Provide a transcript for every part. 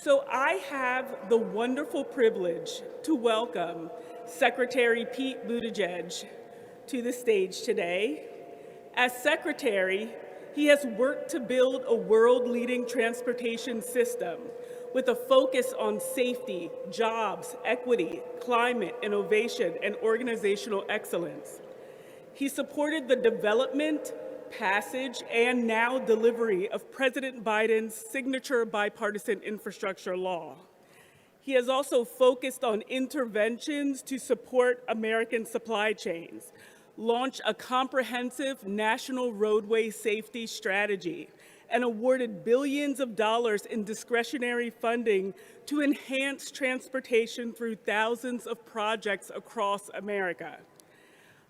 So I have the wonderful privilege to welcome Secretary Pete Buttigieg to the stage today. As Secretary, he has worked to build a world-leading transportation system with a focus on safety, jobs, equity, climate, innovation, and organizational excellence. He supported the development, passage, and now delivery of President Biden's signature bipartisan infrastructure law. He has also focused on interventions to support American supply chains, launched a comprehensive national roadway safety strategy, and awarded billions of dollars in discretionary funding to enhance transportation through thousands of projects across America.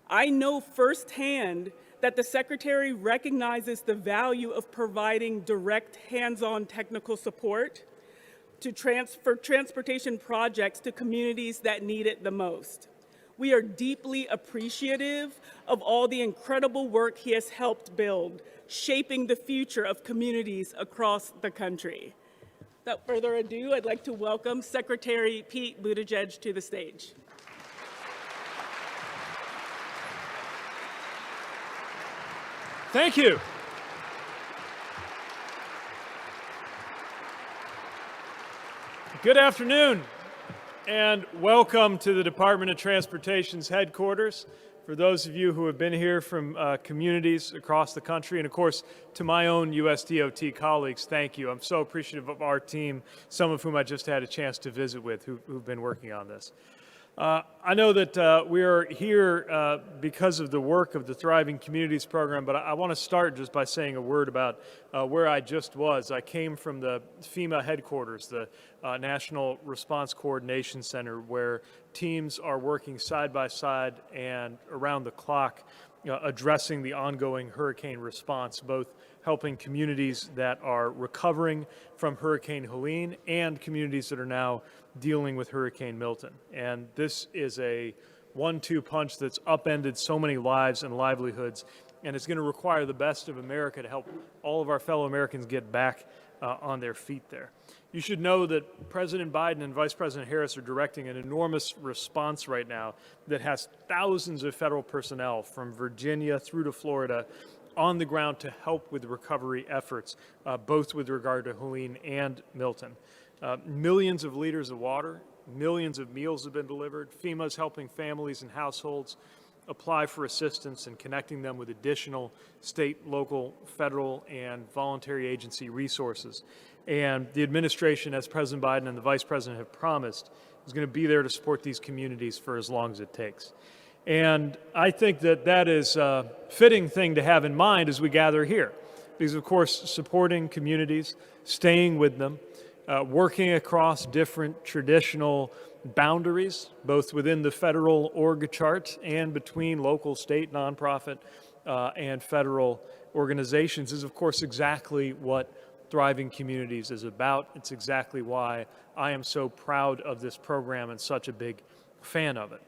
I know firsthand that the Secretary recognizes the value of providing direct hands-on technical support for transportation projects to communities that need it the most. We are deeply appreciative of all the incredible work he has helped build, shaping the future of communities across the country. Without further ado, I'd like to welcome Secretary Pete Buttigieg to the stage. Thank you. Good afternoon, and welcome to the Department of Transportation's headquarters. For those of you who have been here from communities across the country, and of course, to my own USDOT colleagues, thank you. I'm so appreciative of our team, some of whom I just had a chance to visit with, who've been working on this. I know that we are here because of the work of the Thriving Communities program, but I want to start just by saying a word about where I just was. I came from the FEMA headquarters, the National Response Coordination Center, where teams are working side by side and around the clock addressing the ongoing hurricane response, both helping communities that are recovering from Hurricane Helene and communities that are now dealing with Hurricane Milton. And this is a 1-2 punch that's upended so many lives and livelihoods, and it's going to require the best of America to help all of our fellow Americans get back on their feet there. You should know that President Biden and Vice President Harris are directing an enormous response right now that has thousands of federal personnel from Virginia through to Florida on the ground to help with recovery efforts, both with regard to Helene and Milton. Millions of liters of water, millions of meals have been delivered. FEMA is helping families and households apply for assistance and connecting them with additional state, local, federal, and voluntary agency resources. And the administration, as President Biden and the Vice President have promised, is going to be there to support these communities for as long as it takes. And I think that that is a fitting thing to have in mind as we gather here. Because, of course, supporting communities, staying with them, working across different traditional boundaries, both within the federal org chart and between local, state, nonprofit, and federal organizations is, of course, exactly what Thriving Communities is about. It's exactly why I am so proud of this program and such a big fan of it.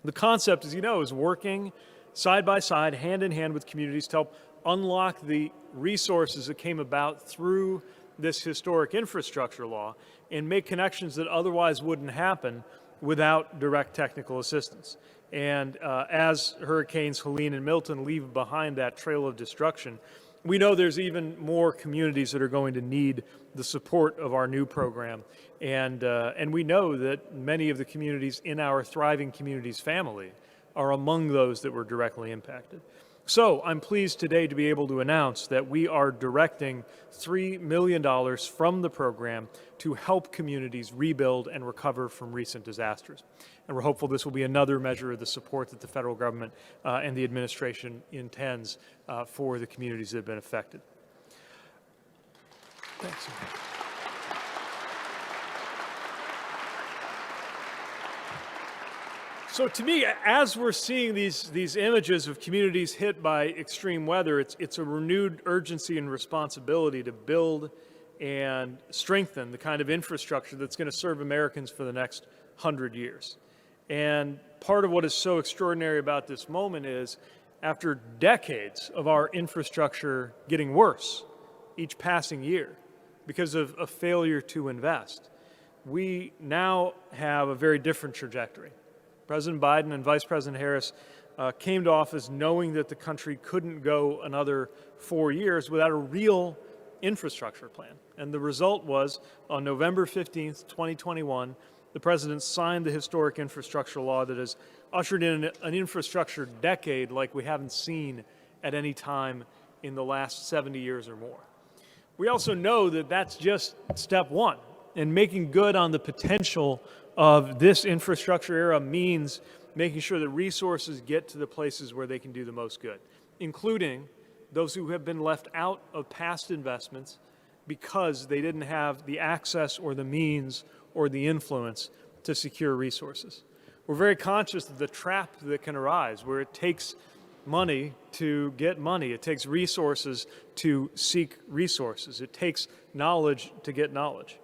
The concept, as you know, is working side by side, hand in hand with communities to help unlock the resources that came about through this historic infrastructure law and make connections that otherwise wouldn't happen without direct technical assistance. And as Hurricanes Helene and Milton leave behind that trail of destruction, we know there's even more communities that are going to need the support of our new program. And we know that many of the communities in our Thriving Communities family are among those that were directly impacted. So I'm pleased today to be able to announce that we are directing $3 million from the program to help communities rebuild and recover from recent disasters. And we're hopeful this will be another measure of the support that the federal government and the administration intends for the communities that have been affected. Thanks. So to me, as we're seeing these images of communities hit by extreme weather, it's a renewed urgency and responsibility to build and strengthen the kind of infrastructure that's going to serve Americans for the next 100 years. And part of what is so extraordinary about this moment is, after decades of our infrastructure getting worse each passing year, because of a failure to invest. We now have a very different trajectory. President Biden and Vice President Harris came to office knowing that the country couldn't go another 4 years without a real infrastructure plan. And the result was, on November 15th, 2021, the president signed the historic infrastructure law that has ushered in an infrastructure decade like we haven't seen at any time in the last 70 years or more. We also know that that's just step one, and making good on the potential of this infrastructure era means making sure that resources get to the places where they can do the most good, including those who have been left out of past investments because they didn't have the access or the means or the influence to secure resources. We're very conscious of the trap that can arise where it takes money to get money. It takes resources to seek resources. It takes knowledge to get knowledge.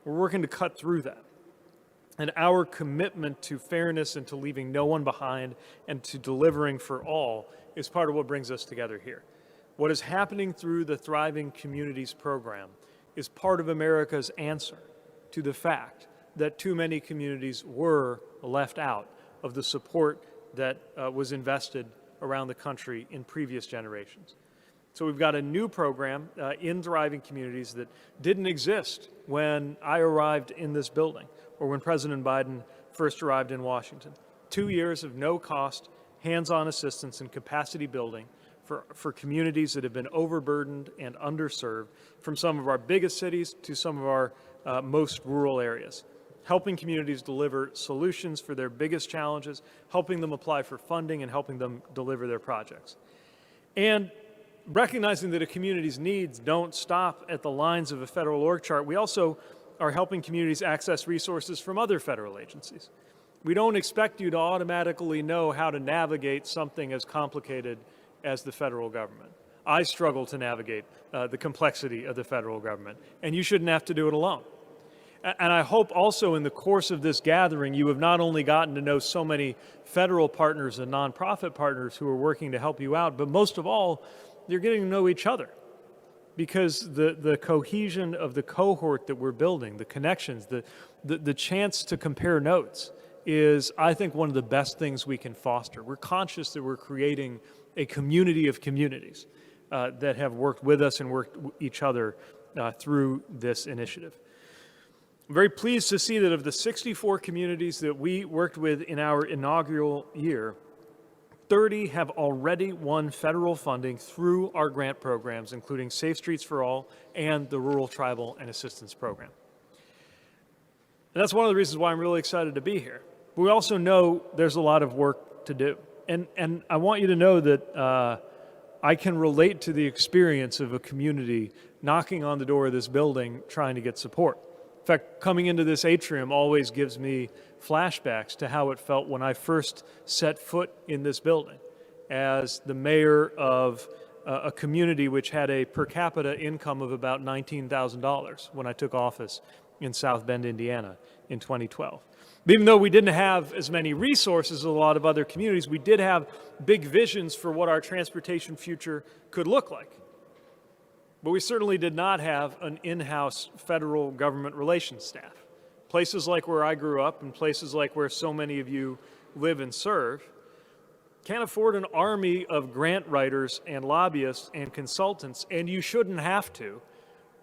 We're working to cut through that. And our commitment to fairness and to leaving no one behind and to delivering for all is part of what brings us together here. What is happening through the Thriving Communities program is part of America's answer to the fact that too many communities were left out of the support that was invested around the country in previous generations. So we've got a new program in Thriving Communities that didn't exist when I arrived in this building or when President Biden first arrived in Washington. 2 years of no-cost, hands-on assistance and capacity building for communities that have been overburdened and underserved, from some of our biggest cities to some of our most rural areas, helping communities deliver solutions for their biggest challenges, helping them apply for funding, and helping them deliver their projects. And recognizing that a community's needs don't stop at the lines of a federal org chart, we also are helping communities access resources from other federal agencies. We don't expect you to automatically know how to navigate something as complicated as the federal government. I struggle to navigate the complexity of the federal government, and you shouldn't have to do it alone. And I hope also in the course of this gathering, you have not only gotten to know so many federal partners and nonprofit partners who are working to help you out, but most of all, you're getting to know each other. Because the cohesion of the cohort that we're building, the connections, the chance to compare notes is, I think, one of the best things we can foster. We're conscious that we're creating a community of communities that have worked with us and worked each other through this initiative. I'm very pleased to see that of the 64 communities that we worked with in our inaugural year, 30 have already won federal funding through our grant programs, including Safe Streets for All and the Rural Tribal and Assistance Program. And that's one of the reasons why I'm really excited to be here. But we also know there's a lot of work to do. And I want you to know that I can relate to the experience of a community knocking on the door of this building trying to get support. In fact, coming into this atrium always gives me flashbacks to how it felt when I first set foot in this building as the mayor of a community which had a per capita income of about $19,000 when I took office in South Bend, Indiana in 2012. But even though we didn't have as many resources as a lot of other communities, we did have big visions for what our transportation future could look like. But we certainly did not have an in-house federal government relations staff. Places like where I grew up and places like where so many of you live and serve can't afford an army of grant writers and lobbyists and consultants, and you shouldn't have to,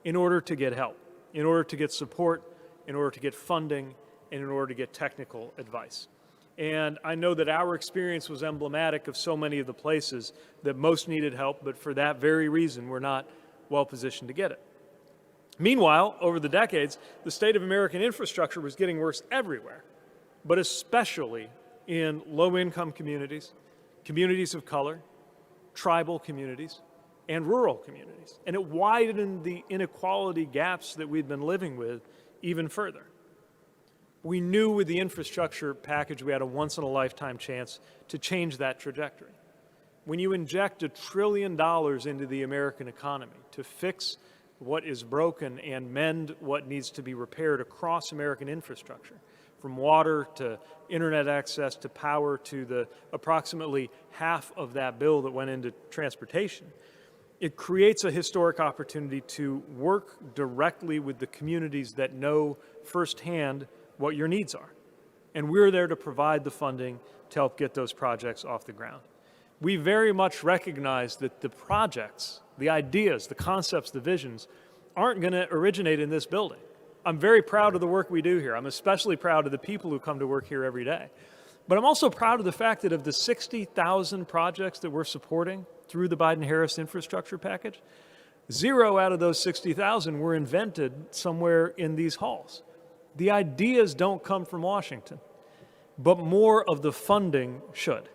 in order to get help, in order to get support, in order to get funding, and in order to get technical advice. And I know that our experience was emblematic of so many of the places that most needed help, but for that very reason, we're not well positioned to get it. Meanwhile, over the decades, the state of American infrastructure was getting worse everywhere, but especially in low-income communities, communities of color, tribal communities, and rural communities. And it widened the inequality gaps that we've been living with even further. We knew with the infrastructure package we had a once-in-a-lifetime chance to change that trajectory. When you inject $1 trillion into the American economy to fix what is broken and mend what needs to be repaired across American infrastructure, from water to internet access to power to the approximately half of that bill that went into transportation, It creates a historic opportunity to work directly with the communities that know firsthand what your needs are. And we're there to provide the funding to help get those projects off the ground. We very much recognize that the projects, the ideas, the concepts, the visions aren't going to originate in this building. I'm very proud of the work we do here. I'm especially proud of the people who come to work here every day. But I'm also proud of the fact that of the 60,000 projects that we're supporting through the Biden-Harris infrastructure package, 0 out of those 60,000 were invented somewhere in these halls. The ideas don't come from Washington, but more of the funding should,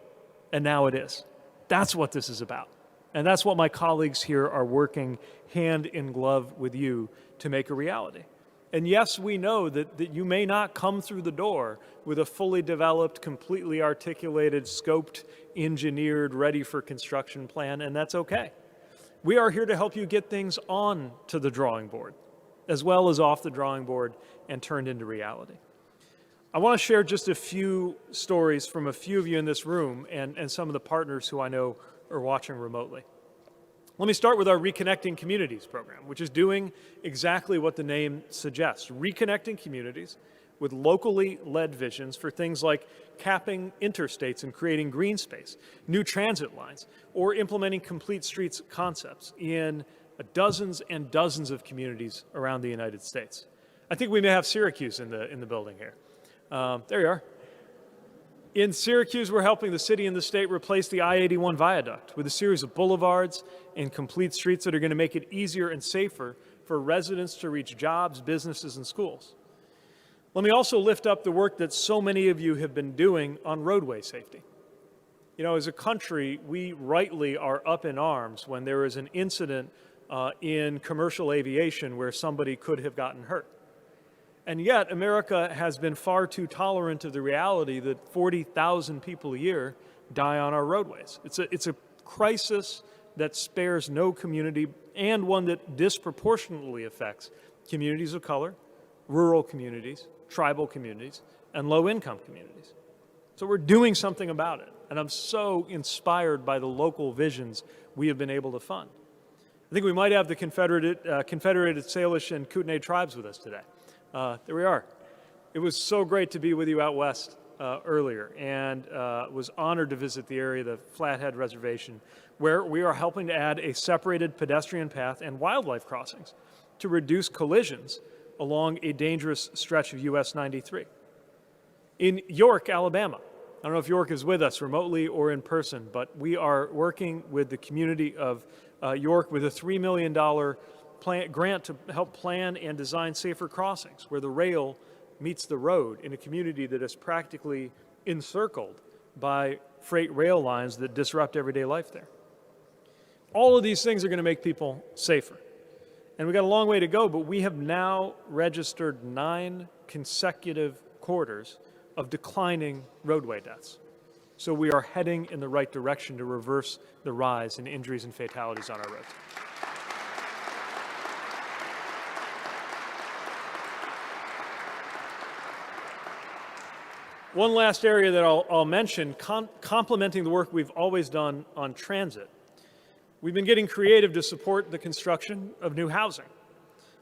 and now it is. That's what this is about. And that's what my colleagues here are working hand in glove with you to make a reality. And yes, we know that you may not come through the door with a fully developed, completely articulated, scoped, engineered, ready for construction plan, and that's okay. We are here to help you get things on to the drawing board, as well as off the drawing board and turned into reality. I want to share just a few stories from a few of you in this room and some of the partners who I know are watching remotely. Let me start with our Reconnecting Communities program, which is doing exactly what the name suggests, reconnecting communities with locally led visions for things like capping interstates and creating green space, new transit lines, or implementing complete streets concepts in dozens and dozens of communities around the United States. I think we may have Syracuse in the building here. There you are. In Syracuse, we're helping the city and the state replace the I-81 viaduct with a series of boulevards and complete streets that are going to make it easier and safer for residents to reach jobs, businesses, and schools. Let me also lift up the work that so many of you have been doing on roadway safety. You know, as a country, we rightly are up in arms when there is an incident in commercial aviation where somebody could have gotten hurt. And yet, America has been far too tolerant of the reality that 40,000 people a year die on our roadways. It's a crisis that spares no community and one that disproportionately affects communities of color, rural communities, tribal communities, and low-income communities. So we're doing something about it, and I'm so inspired by the local visions we have been able to fund. I think we might have the Confederated Salish and Kootenai tribes with us today. There we are. It was so great to be with you out west earlier, and was honored to visit the area, the Flathead Reservation, where we are helping to add a separated pedestrian path and wildlife crossings to reduce collisions along a dangerous stretch of US 93. In York, Alabama, I don't know if York is with us remotely or in person, but we are working with the community of York with a $3 million grant to help plan and design safer crossings where the rail meets the road in a community that is practically encircled by freight rail lines that disrupt everyday life there. All of these things are going to make people safer. And we've got a long way to go, but we have now registered 9 consecutive quarters of declining roadway deaths. So we are heading in the right direction to reverse the rise in injuries and fatalities on our roads. One last area that I'll mention, complementing the work we've always done on transit. We've been getting creative to support the construction of new housing.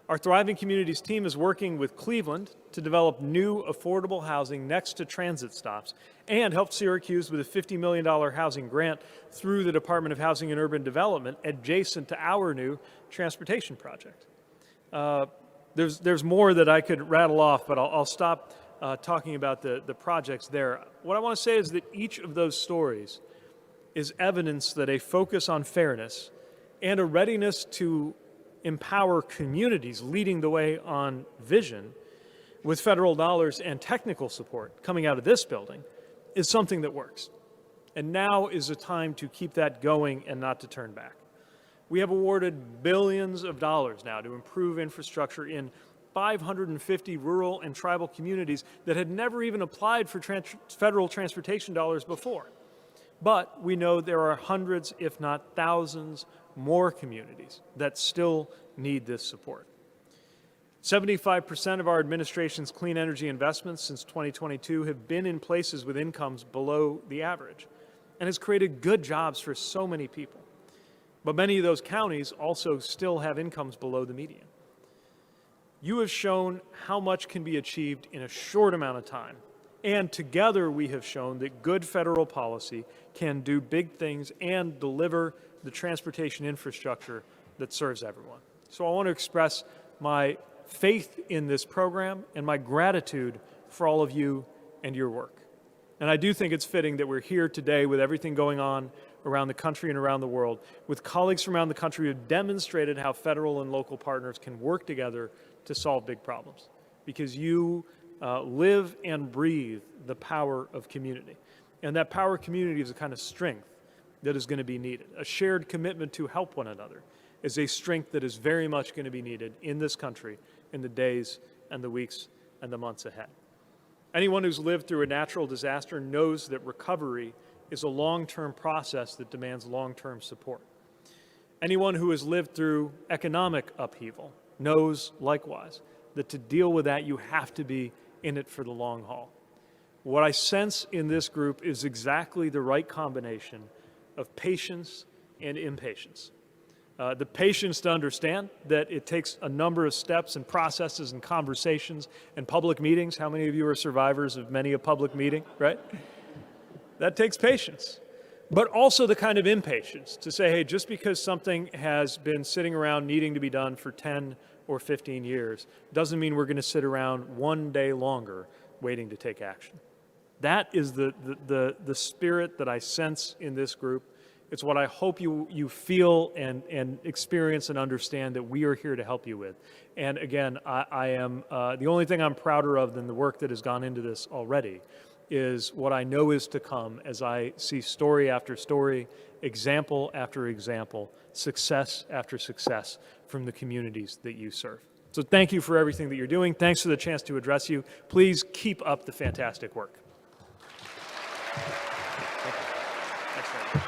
Our Thriving Communities team is working with Cleveland to develop new affordable housing next to transit stops and helped Syracuse with a $50 million housing grant through the Department of Housing and Urban Development adjacent to our new transportation project. There's more that I could rattle off, but I'll stop talking about the projects there. What I want to say is that each of those stories is evidence that a focus on fairness and a readiness to empower communities leading the way on vision with federal dollars and technical support coming out of this building is something that works. And now is a time to keep that going and not to turn back. We have awarded billions of dollars now to improve infrastructure in 550 rural and tribal communities that had never even applied for federal transportation dollars before. But we know there are hundreds, if not thousands, more communities that still need this support. 75% of our administration's clean energy investments since 2022 have been in places with incomes below the average and has created good jobs for so many people. But many of those counties also still have incomes below the median. You have shown how much can be achieved in a short amount of time. And together we have shown that good federal policy can do big things and deliver the transportation infrastructure that serves everyone. So I want to express my faith in this program and my gratitude for all of you and your work. And I do think it's fitting that we're here today with everything going on around the country and around the world, with colleagues from around the country who have demonstrated how federal and local partners can work together to solve big problems. Because you live and breathe the power of community. And that power of community is a kind of strength that is going to be needed. A shared commitment to help one another is a strength that is very much going to be needed in this country in the days and the weeks and the months ahead. Anyone who's lived through a natural disaster knows that recovery is a long-term process that demands long-term support. Anyone who has lived through economic upheaval knows likewise that to deal with that you have to be in it for the long haul. What I sense in this group is exactly the right combination of patience and impatience. The patience to understand that it takes a number of steps and processes and conversations and public meetings. How many of you are survivors of many a public meeting, right? That takes patience. But also the kind of impatience to say, hey, just because something has been sitting around needing to be done for 10 or 15 years doesn't mean we're going to sit around one day longer waiting to take action. That is the spirit that I sense in this group. It's what I hope you feel and experience and understand that we are here to help you with. And again, I am, the only thing I'm prouder of than the work that has gone into this already is what I know is to come as I see story after story, example after example, success after success from the communities that you serve. So thank you for everything that you're doing. Thanks for the chance to address you. Please keep up the fantastic work. Thanks very much.